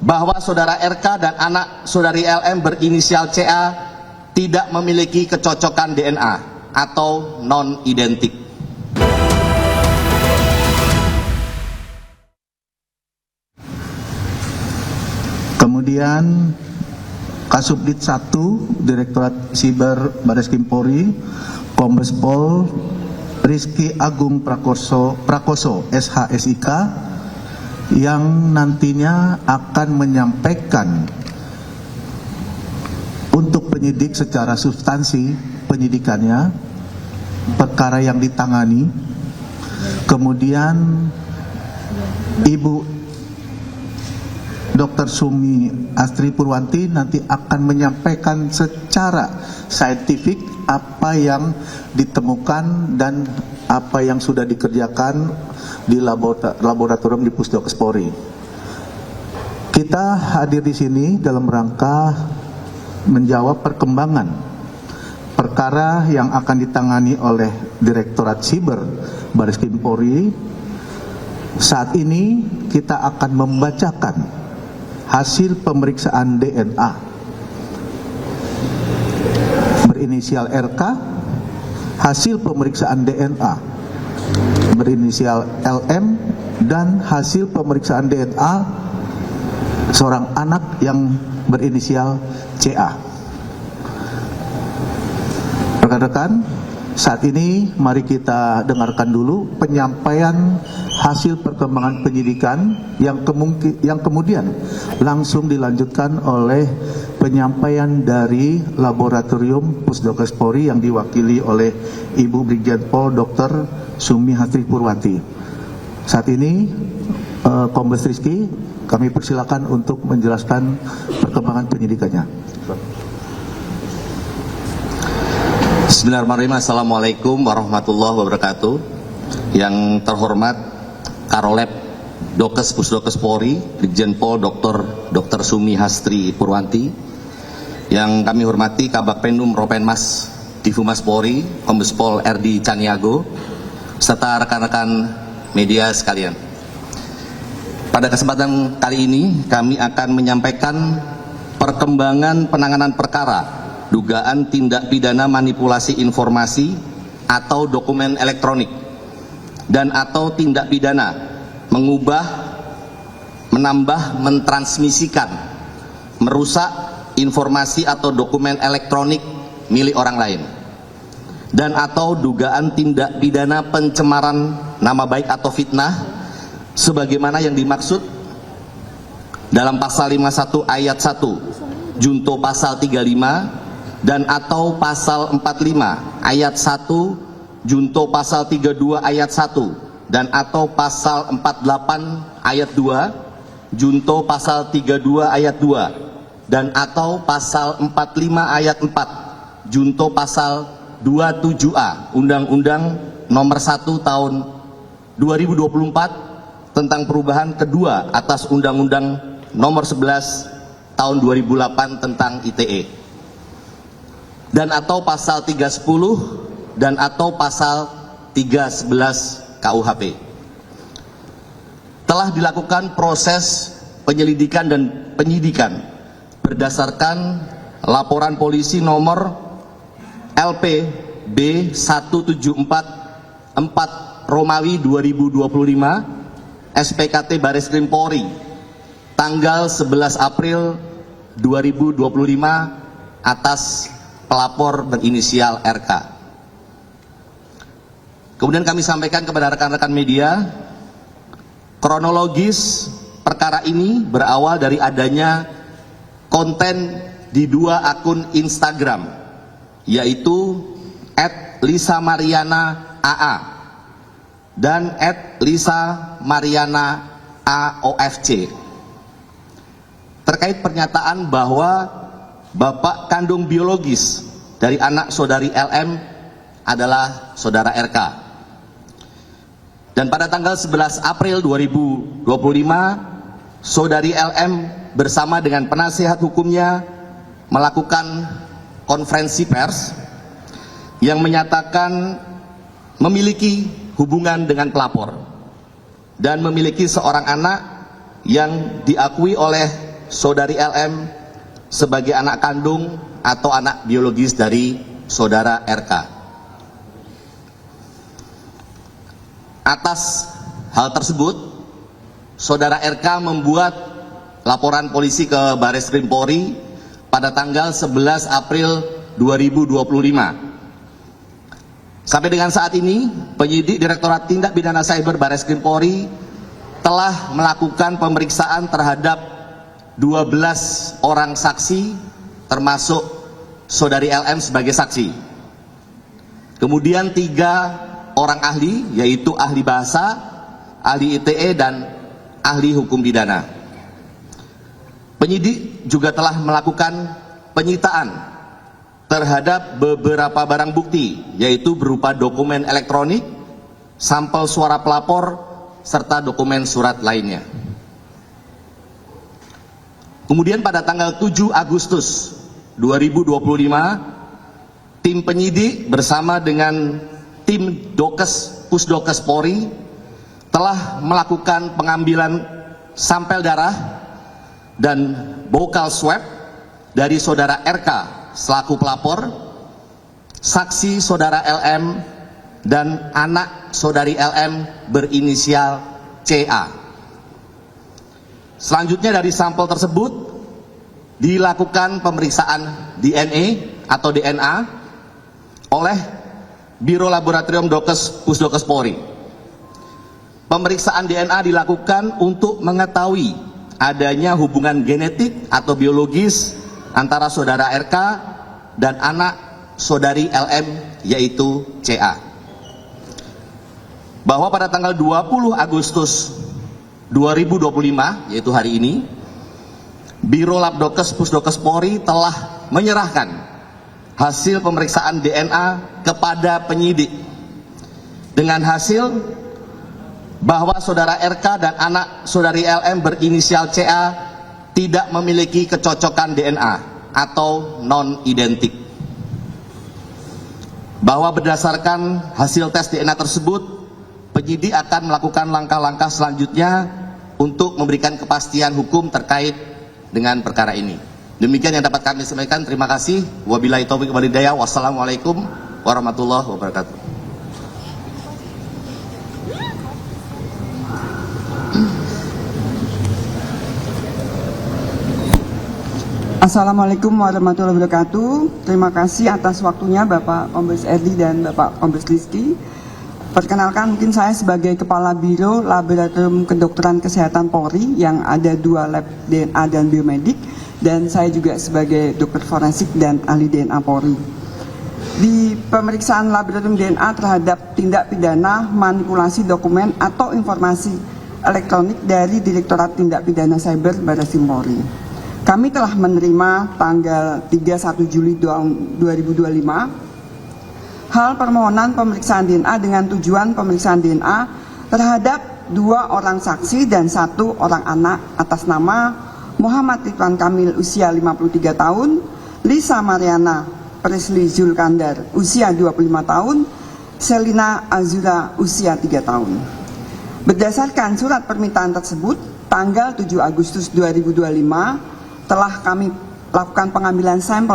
bahwa saudara RK dan anak saudari LM berinisial CA tidak memiliki kecocokan DNA atau non-identik. Kemudian Kasubdit 1 Direktorat Siber Bareskrim Polri, Kombes Pol Rizky Agung Prakoso SHSIK, yang nantinya akan menyampaikan untuk penyidik secara substansi penyidikannya, perkara yang ditangani. Kemudian Ibu Dr. Sumi Hastri Purwanti nanti akan menyampaikan secara saintifik apa yang ditemukan dan apa yang sudah dikerjakan di laboratorium di Pusdokes Polri. Kita hadir di sini dalam rangka menjawab perkembangan perkara yang akan ditangani oleh Direktorat Siber Bareskrim Polri. Saat ini kita akan membacakan hasil pemeriksaan DNA berinisial RK, hasil pemeriksaan DNA berinisial LM, dan hasil pemeriksaan DNA seorang anak yang berinisial CA. Rekan-rekan, saat ini mari kita dengarkan dulu penyampaian hasil perkembangan penyidikan yang kemudian langsung dilanjutkan oleh penyampaian dari laboratorium Pusdokes Polri yang diwakili oleh Ibu Brigjen Pol Dr. Sumi Hastri Purwanti. Saat ini Kombes Rizky, kami persilakan untuk menjelaskan perkembangan penyidikannya. Bismillahirrahmanirrahim. Assalamualaikum warahmatullahi wabarakatuh. Yang terhormat Karolep Dokes Pusdokes Polri, Brigjen Pol Dr. Sumi Hastri Purwanti. Yang kami hormati Kabak Penum Ropenmas Divumas Polri, Kombes Pol RD Caniago, serta rekan-rekan media sekalian. Pada kesempatan kali ini kami akan menyampaikan perkembangan penanganan perkara dugaan tindak pidana manipulasi informasi atau dokumen elektronik dan atau tindak pidana mengubah, menambah, mentransmisikan, merusak informasi atau dokumen elektronik milik orang lain, dan atau dugaan tindak pidana pencemaran nama baik atau fitnah sebagaimana yang dimaksud dalam pasal 51 ayat 1 junto pasal 35 dan atau pasal 45 ayat 1 junto pasal 32 ayat 1 dan atau pasal 48 ayat 2 junto pasal 32 ayat 2 dan atau pasal 45 ayat 4 junto pasal 27A Undang-Undang Nomor 1 Tahun 2024 tentang perubahan kedua atas Undang-Undang Nomor 11 Tahun 2008 tentang ITE, dan atau pasal 310 dan atau pasal 311 KUHP. Telah dilakukan proses penyelidikan dan penyidikan berdasarkan laporan polisi nomor LP B1744 Romawi 2025 SPKT Bareskrim Polri tanggal 11 April 2025 atas pelapor berinisial RK. Kemudian kami sampaikan kepada rekan-rekan media, kronologis perkara ini berawal dari adanya konten di dua akun Instagram, yaitu @LisaMarianaAA dan @LisaMarianaAOFC, terkait pernyataan bahwa bapak kandung biologis dari anak saudari LM adalah saudara RK. Dan pada tanggal 11 April 2025, saudari LM bersama dengan penasihat hukumnya melakukan konferensi pers yang menyatakan memiliki hubungan dengan pelapor dan memiliki seorang anak yang diakui oleh saudari LM sebagai anak kandung atau anak biologis dari saudara RK. Atas hal tersebut, saudara RK membuat laporan polisi ke Baris Krim Polri pada tanggal 11 April 2025. Sampai dengan saat ini, penyidik Direktorat Tindak Pidana Cyber Baris Krim Polri telah melakukan pemeriksaan terhadap 12 orang saksi, termasuk saudari LM sebagai saksi. Kemudian 3 orang ahli, yaitu ahli bahasa, ahli ITE, dan ahli hukum pidana. Penyidik juga telah melakukan penyitaan terhadap beberapa barang bukti, yaitu berupa dokumen elektronik, sampel suara pelapor, serta dokumen surat lainnya. Kemudian pada tanggal 7 Agustus 2025, tim penyidik bersama dengan tim Pusdokes Polri telah melakukan pengambilan sampel darah dan bokal swab dari saudara RK selaku pelapor, saksi saudara LM, dan anak saudari LM berinisial CA. Selanjutnya dari sampel tersebut dilakukan pemeriksaan DNA atau DNA oleh Biro Laboratorium Pusdokes Polri. Pemeriksaan DNA dilakukan untuk mengetahui adanya hubungan genetik atau biologis antara saudara RK dan anak saudari LM, yaitu CA. Bahwa pada tanggal 20 Agustus 2025, yaitu hari ini, Biro Labdokes Pusdokes Polri telah menyerahkan hasil pemeriksaan DNA kepada penyidik dengan hasil bahwa saudara RK dan anak saudari LM berinisial CA tidak memiliki kecocokan DNA atau non-identik. Bahwa berdasarkan hasil tes DNA tersebut, penyidik akan melakukan langkah-langkah selanjutnya untuk memberikan kepastian hukum terkait dengan perkara ini. Demikian yang dapat kami sampaikan. Terima kasih. Wabillahi taufiq wal hidayah. Wassalamualaikum warahmatullahi wabarakatuh. Assalamualaikum warahmatullahi wabarakatuh. Terima kasih atas waktunya Bapak Kombes Erdi dan Bapak Kombes Rizky. Perkenalkan, mungkin saya sebagai Kepala Biro Laboratorium Kedokteran Kesehatan Polri yang ada 2 lab DNA dan biomedik, dan saya juga sebagai dokter forensik dan ahli DNA Polri. Di pemeriksaan laboratorium DNA terhadap tindak pidana manipulasi dokumen atau informasi elektronik dari Direktorat Tindak Pidana Cyber Baris Krim Polri, kami telah menerima tanggal 31 Juli 2025 hal permohonan pemeriksaan DNA dengan tujuan pemeriksaan DNA terhadap 2 orang saksi dan 1 orang anak atas nama Muhammad Ridwan Kamil usia 53 tahun, Lisa Mariana Presli Zulkandar usia 25 tahun, Selina Azura usia 3 tahun. Berdasarkan surat permintaan tersebut, tanggal 7 Agustus 2025 telah kami lakukan pengambilan sampel